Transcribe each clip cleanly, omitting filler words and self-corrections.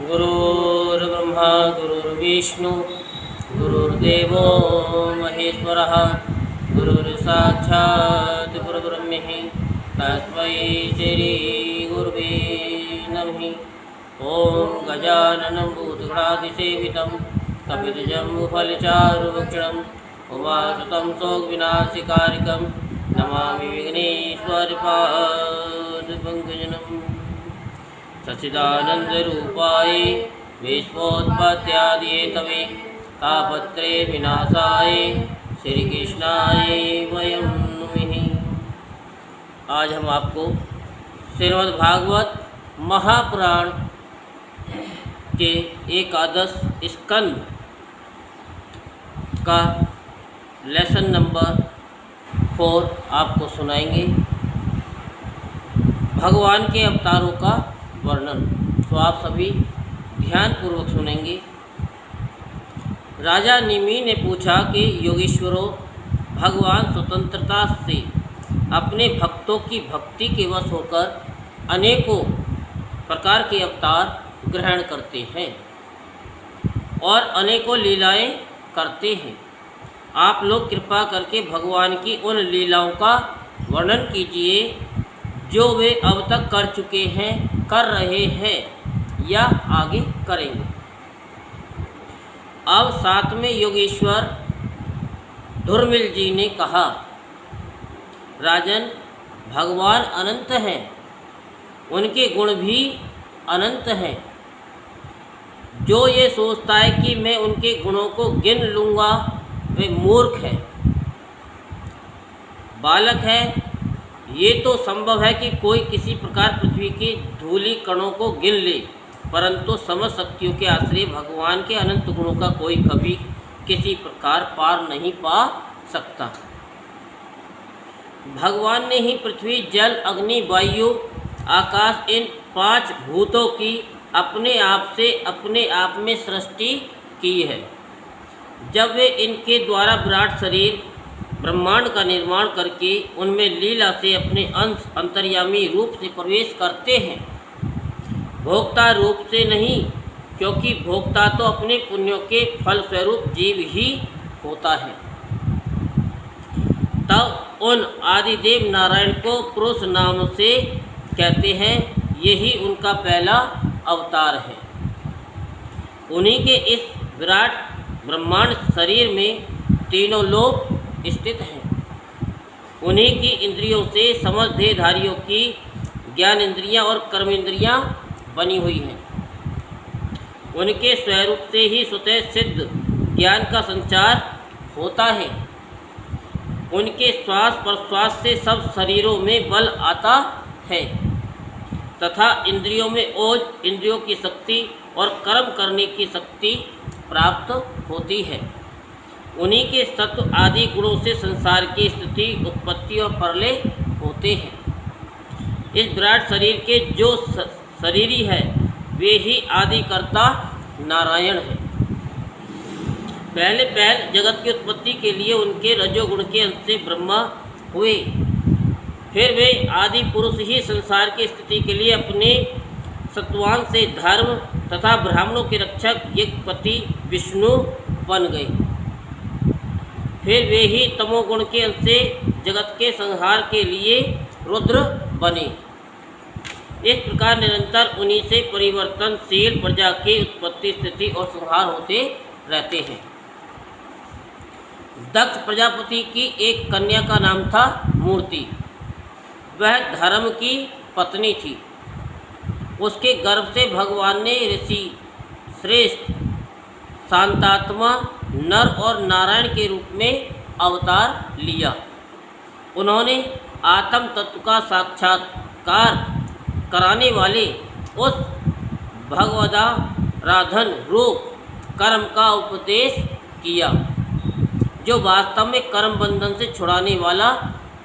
गुरुर्ब्रह्मा गुरुर्विष्णु गुरुर्देवो महेश्वरः गुरुर्साक्षात् परब्रह्म तस्मै श्री गुरुवे नमः। ओं गजाननं भूतगणाधिसेवितं कपितजम्बुफलचारुभक्षणम् उमासुतं शोकविनाशकारिकं नमामि विघ्नेश्वरपादपङ्कजम्। सच्चिदानन्दरूपाय विश्वोत्पत्त्यादिहेतवे तापत्रे विनाशाय श्रीकृष्णाय वयं नमः। आज हम आपको श्रीमद्भागवत महापुराण के एकादश स्कंद का लेसन नंबर 4 आपको सुनाएंगे। भगवान के अवतारों का वर्णन। तो आप सभी ध्यानपूर्वक सुनेंगे। राजा निमि ने पूछा कि योगेश्वरों, भगवान स्वतंत्रता से अपने भक्तों की भक्ति के वश होकर अनेकों प्रकार के अवतार ग्रहण करते हैं और अनेकों लीलाएं करते हैं। आप लोग कृपा करके भगवान की उन लीलाओं का वर्णन कीजिए जो वे अब तक कर चुके हैं, कर रहे हैं या आगे करेंगे। अब साथ में योगेश्वर धुर्मिल जी ने कहा, राजन, भगवान अनंत हैं, उनके गुण भी अनंत हैं। जो ये सोचता है कि मैं उनके गुणों को गिन लूँगा वे मूर्ख है, बालक है। ये तो संभव है कि कोई किसी प्रकार पृथ्वी के धूलि कणों को गिन ले, परंतु समझ शक्तियों के आश्रय भगवान के अनंत गुणों का कोई कभी किसी प्रकार पार नहीं पा सकता। भगवान ने ही पृथ्वी, जल, अग्नि, वायु, आकाश इन 5 भूतों की अपने आप में सृष्टि की है। जब वे इनके द्वारा विराट शरीर ब्रह्मांड का निर्माण करके उनमें लीला से अपने अंश अंतर्यामी रूप से प्रवेश करते हैं, भोक्ता रूप से नहीं, क्योंकि भोक्ता तो अपने पुण्यों के फलस्वरूप जीव ही होता है। तब उन आदिदेव नारायण को पुरुष नाम से कहते हैं। यही उनका पहला अवतार है। उन्हीं के इस विराट ब्रह्मांड शरीर में तीनों लोक स्थित हैं। उन्हीं की इंद्रियों से समस्त देहधारियों की ज्ञान इंद्रियां और कर्म इंद्रियां बनी हुई हैं। उनके स्वरूप से ही स्वतः सिद्ध ज्ञान का संचार होता है। उनके श्वास प्रश्वास से सब शरीरों में बल आता है तथा इंद्रियों में ओज, इंद्रियों की शक्ति और कर्म करने की शक्ति प्राप्त होती है। उन्हीं के सत्व आदि गुणों से संसार की स्थिति, उत्पत्ति और प्रलय होते हैं। इस विराट शरीर के जो शरीरी है वे ही आदिकर्ता नारायण है। पहले जगत की उत्पत्ति के लिए उनके रजोगुण के अंश से ब्रह्मा हुए। फिर वे आदि पुरुष ही संसार की स्थिति के लिए अपने सत्वांश से धर्म तथा ब्राह्मणों के रक्षक यज्ञपति विष्णु बन गए। फिर वे ही तमोगुण के अंश से जगत के संहार के लिए रुद्र बने। इस प्रकार निरंतर उन्हीं से परिवर्तनशील प्रजा की उत्पत्ति, स्थिति और संहार होते रहते हैं। दक्ष प्रजापति की एक कन्या का नाम था मूर्ति। वह धर्म की पत्नी थी। उसके गर्भ से भगवान ने ऋषि श्रेष्ठ शांतात्मा नर और नारायण के रूप में अवतार लिया। उन्होंने आत्म तत्व का साक्षात्कार कराने वाले उस भगवदाराधन रूप कर्म का उपदेश किया, जो वास्तव में कर्म बंधन से छुड़ाने वाला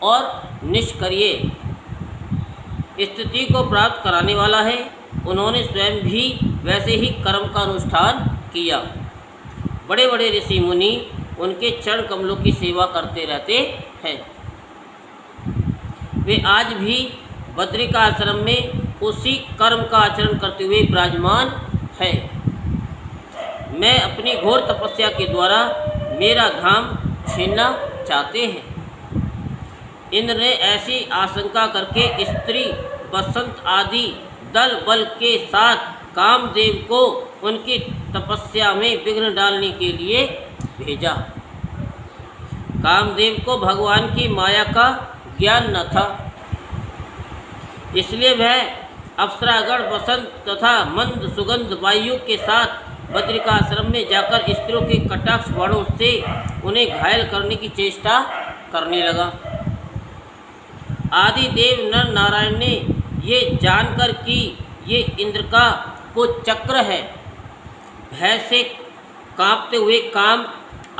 और निष्क्रिय स्थिति को प्राप्त कराने वाला है। उन्होंने स्वयं भी वैसे ही कर्म का अनुष्ठान किया। बड़े बड़े ऋषि मुनि उनके चरण कमलों की सेवा करते रहते हैं। वे आज भी बद्रिका आश्रम में उसी कर्म का आचरण करते हुए विराजमान है। मैं अपनी घोर तपस्या के द्वारा मेरा धाम छीनना चाहते हैं। इंद्र ने ऐसी आशंका करके स्त्री बसंत आदि दल बल के साथ कामदेव को उनकी तपस्या में विघ्न डालने के लिए भेजा। कामदेव को भगवान की माया का ज्ञान न था, इसलिए वह अप्सरागण बसंत तथा मंद सुगंध वायु के साथ बद्रिकाश्रम में जाकर स्त्रियों के कटाक्ष बाणों से उन्हें घायल करने की चेष्टा करने लगा। आदि देव नर नारायण ने ये जानकर कि ये इंद्र का कुछ चक्र है, भय से कांपते हुए काम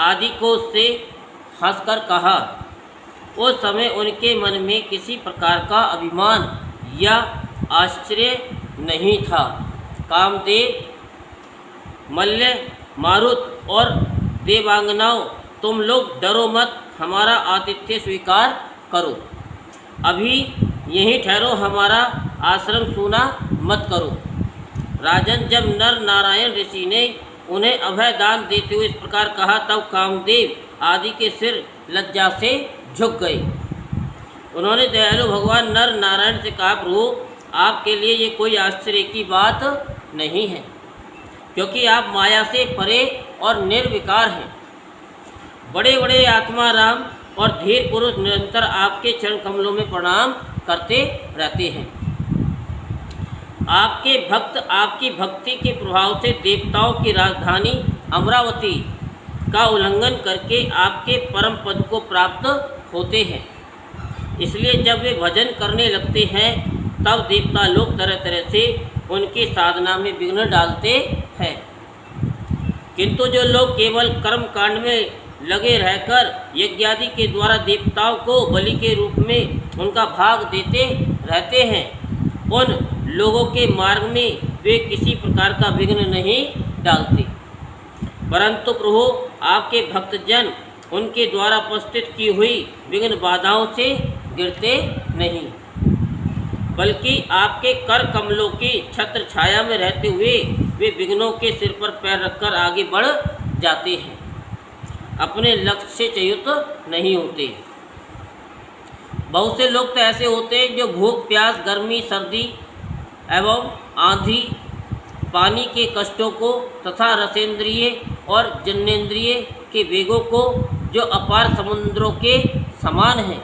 आदि को से हंसकर कहा। उस समय उनके मन में किसी प्रकार का अभिमान या आश्चर्य नहीं था। कामदेव, मल्ल, मारुत और देवांगनाओं, तुम लोग डरो मत, हमारा आतिथ्य स्वीकार करो। अभी यहीं ठहरो, हमारा आश्रम सूना मत करो। राजन, जब नर नारायण ऋषि ने उन्हें अभय दान देते हुए इस प्रकार कहा, तब कामदेव आदि के सिर लज्जा से झुक गए। उन्होंने दयालु भगवान नर नारायण से कहा, प्रभु, आपके लिए ये कोई आश्चर्य की बात नहीं है, क्योंकि आप माया से परे और निर्विकार हैं। बड़े बड़े आत्मा राम और धीर पुरुष निरंतर आपके चरण कमलों में प्रणाम करते रहते हैं। आपके भक्त आपकी भक्ति के प्रभाव से देवताओं की राजधानी अमरावती का उल्लंघन करके आपके परम पद को प्राप्त होते हैं। इसलिए जब वे भजन करने लगते हैं तब देवता लोग तरह तरह से उनकी साधना में विघ्न डालते हैं। किंतु जो लोग केवल कर्म कांड में लगे रहकर यज्ञादि के द्वारा देवताओं को बलि के रूप में उनका भाग देते रहते हैं, उन लोगों के मार्ग में वे किसी प्रकार का विघ्न नहीं डालते। परंतु प्रभु, आपके भक्तजन उनके द्वारा उपस्थित की हुई विघ्न बाधाओं से गिरते नहीं, बल्कि आपके कर कमलों की छत्र छाया में रहते हुए वे विघ्नों के सिर पर पैर रखकर आगे बढ़ जाते हैं, अपने लक्ष्य से च्युत नहीं होते। बहुत से लोग तो ऐसे होते हैं जो भूख प्यास, गर्मी, सर्दी एवं आंधी, पानी के कष्टों को तथा रसेंद्रिय और जन्नेन्द्रिय के वेगों को, जो अपार समुद्रों के समान हैं,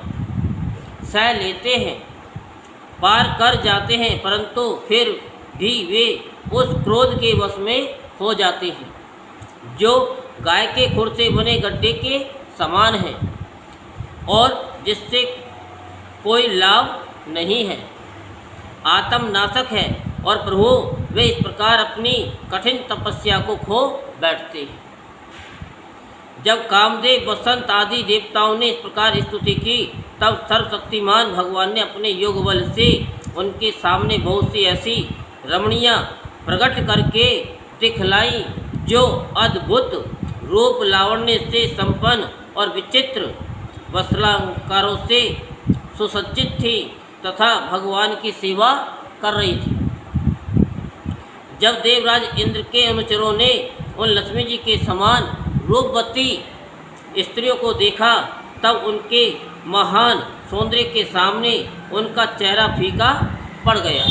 सह लेते हैं, पार कर जाते हैं, परंतु फिर भी वे उस क्रोध के वश में हो जाते हैं जो गाय के खुर से बने गड्ढे के समान है और जिससे कोई लाभ नहीं है, आत्मनाशक है। और प्रभु, वे इस प्रकार अपनी कठिन तपस्या को खो बैठते हैं। जब कामदेव, बसंत आदि देवताओं ने इस प्रकार स्तुति की, तब सर्वशक्तिमान भगवान ने अपने योग बल से उनके सामने बहुत सी ऐसी रमणियाँ प्रकट करके दिखलाई जो अद्भुत रूप लावण्य से संपन्न और विचित्र वस्त्रालंकारों से सुसज्जित थी तथा भगवान की सेवा कर रही थी। जब देवराज इंद्र के अनुचरों ने उन लक्ष्मी जी के समान रूपवती स्त्रियों को देखा, तब उनके महान सौंदर्य के सामने उनका चेहरा फीका पड़ गया।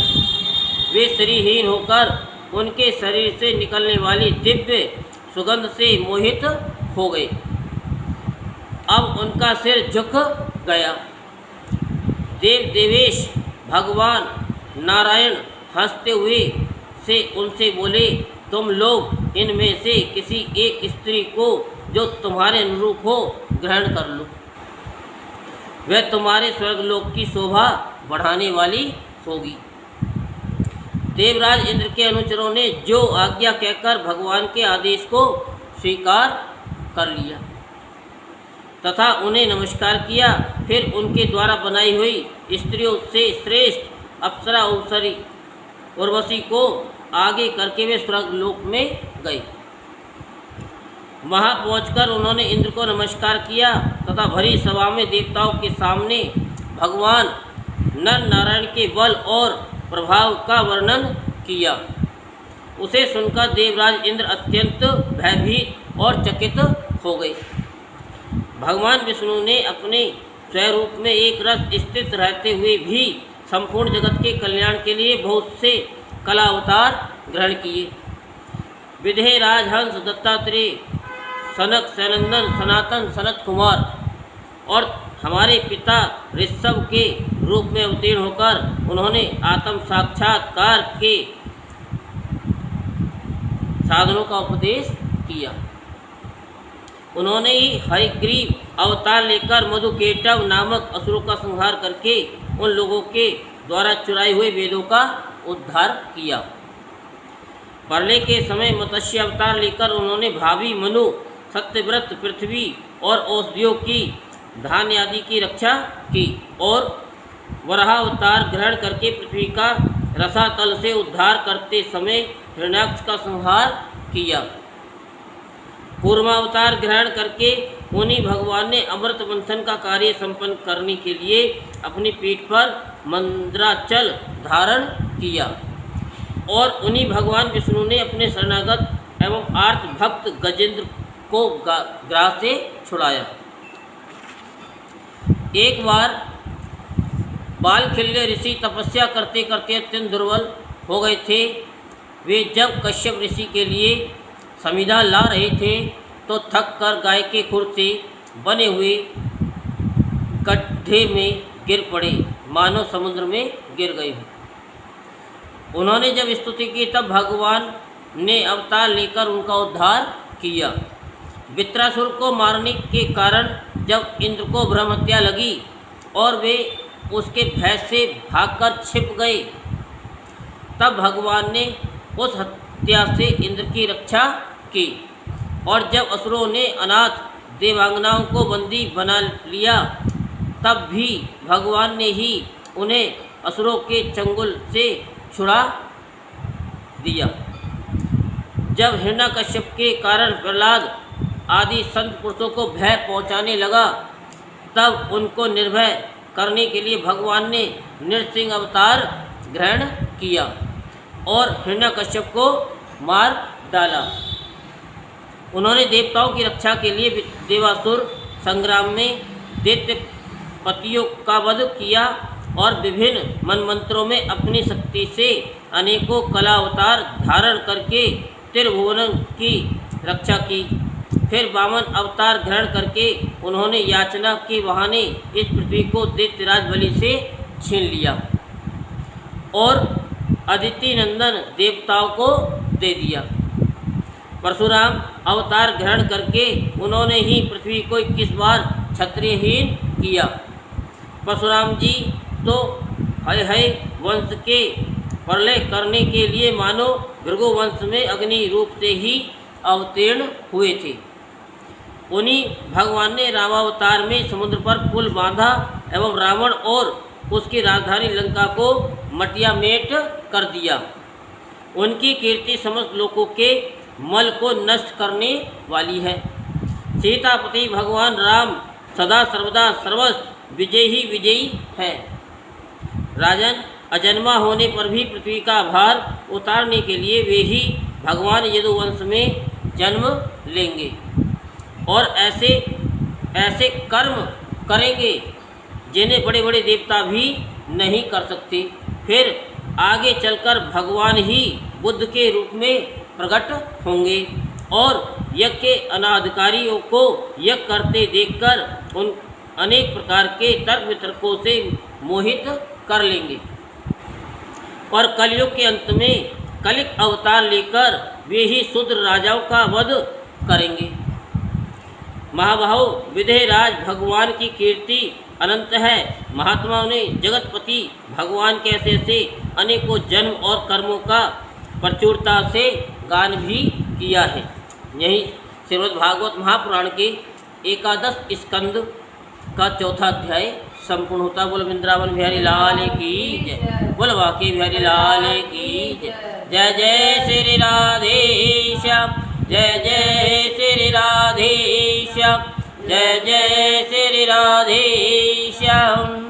वे शरीरहीन होकर उनके शरीर से निकलने वाली दिव्य सुगंध से मोहित हो गए। अब उनका सिर झुक गया। देव देवेश भगवान नारायण हंसते हुए से उनसे बोले, तुम लोग इनमें से किसी एक स्त्री को जो तुम्हारे अनुरूप हो ग्रहण कर लो, वह तुम्हारे स्वर्गलोक की शोभा बढ़ाने वाली होगी। देवराज इंद्र के अनुचरों ने जो आज्ञा कहकर भगवान के आदेश को स्वीकार कर लिया तथा उन्हें नमस्कार किया। फिर उनके द्वारा बनाई हुई स्त्रियों से श्रेष्ठ अप्सरा उर्वशी को आगे करके वे स्वर्गलोक में गए। वहाँ पहुंचकर उन्होंने इंद्र को नमस्कार किया तथा भरी सभा में देवताओं के सामने भगवान नर नारायण के बल और प्रभाव का वर्णन किया। उसे सुनकर देवराज इंद्र अत्यंत भयभीत और चकित हो गए। भगवान विष्णु ने अपने स्वरूप में एक रस स्थित रहते हुए भी संपूर्ण जगत के कल्याण के लिए बहुत से कला अवतार ग्रहण किए। विदेह राजहंस, दत्तात्रेय, सनक, सनंदन, सनातन, सनत कुमार और हमारे पिता ऋषभ के रूप में अवतीर्ण होकर उन्होंने आत्म साक्षात्कार के साधनों का उपदेश किया। उन्होंने ही हयग्रीव अवतार लेकर मधुकेटव नामक असुरों का संहार करके उन लोगों के द्वारा चुराए हुए वेदों का उद्धार किया। प्रलय के समय मत्स्य अवतार लेकर उन्होंने भावी मनु, सत्यव्रत, पृथ्वी और औषधियों की, धान्य आदि की रक्षा की और वराह अवतार ग्रहण करके पृथ्वी का रसातल से उद्धार करते समय हिरण्याक्ष का संहार किया। कूर्मावतार ग्रहण करके उन्हीं भगवान ने अमृत मंथन का कार्य संपन्न करने के लिए अपनी पीठ पर मंद्राचल धारण किया और उन्हीं भगवान विष्णु ने अपने शरणागत एवं आर्त भक्त गजेंद्र को ग्रास से छुड़ाया। एक बार बालखिल्य ऋषि तपस्या करते करते अत्यंत दुर्बल हो गए थे। वे जब कश्यप ऋषि के लिए समिधा ला रहे थे तो थक कर गाय के खुर से बने हुए गड्ढे में गिर पड़े, मानो समुद्र में गिर गए हों। उन्होंने जब स्तुति की तब भगवान ने अवतार लेकर उनका उद्धार किया। वित्रासुर को मारने के कारण जब इंद्र को ब्रह्म हत्या लगी और वे उसके भय से भागकर छिप गए, तब भगवान ने उस हत्या से इंद्र की रक्षा की। और जब असुरों ने अनाथ देवांगनाओं को बंदी बना लिया, तब भी भगवान ने ही उन्हें असुरों के चंगुल से छुड़ा दिया। जब हिरण्यकश्यप के कारण प्रहलाद आदि संत पुरुषों को भय पहुंचाने लगा, तब उनको निर्भय करने के लिए भगवान ने नृसिंह अवतार ग्रहण किया और हिरण्यकश्यप को मार डाला। उन्होंने देवताओं की रक्षा के लिए देवासुर संग्राम में दैत्यपतियों का वध किया और विभिन्न मनमंत्रों में अपनी शक्ति से अनेकों कला अवतार धारण करके त्रिभुवन की रक्षा की। फिर वामन अवतार ग्रहण करके उन्होंने याचना के बहाने इस पृथ्वी को दैत्यराज बलि से छीन लिया और अदिति नंदन देवताओं को दे दिया। परशुराम अवतार ग्रहण करके उन्होंने ही पृथ्वी को 21 बार क्षत्रियहीन किया। परशुराम जी तो हय वंश के प्रलय करने के लिए मानो भृगु वंश में अग्नि रूप से ही अवतीर्ण हुए थे। उन्हीं भगवान ने रामावतार में समुद्र पर पुल बांधा एवं रावण और उसकी राजधानी लंका को मटियामेट कर दिया। उनकी कीर्ति समस्त लोगों के मल को नष्ट करने वाली है। सीतापति भगवान राम सदा सर्वदा सर्वस्व विजयी विजयी है। राजन, अजन्मा होने पर भी पृथ्वी का भार उतारने के लिए वे ही भगवान यदुवंश में जन्म लेंगे और ऐसे ऐसे कर्म करेंगे जिन्हें बड़े बड़े देवता भी नहीं कर सकते। फिर आगे चलकर भगवान ही बुद्ध के रूप में प्रकट होंगे और यज्ञ के अनाधिकारियों को यज्ञ करते देखकर उन अनेक प्रकार के तर्क वितर्कों से मोहित कर लेंगे और कलयुग के अंत में कलिक अवतार लेकर वे ही शूद्र राजाओं का वध करेंगे। महाबाहो, विदेहराज भगवान की कीर्ति अनंत है। महात्माओं ने जगतपति भगवान के ऐसे अनेकों जन्म और कर्मों का प्रचुरता से गान भी किया है। यही श्रीमद्भागवत महापुराण के 11 स्कंद का 4था अध्याय संपूर्ण होता। बोल वृंदावन बिहारी लाल की जय, बोल बांके बिहारी लाल की जय। जय जय श्री राधेश्याम, जय जय श्री राधेश्याम, जय जय श्री राधेश्याम।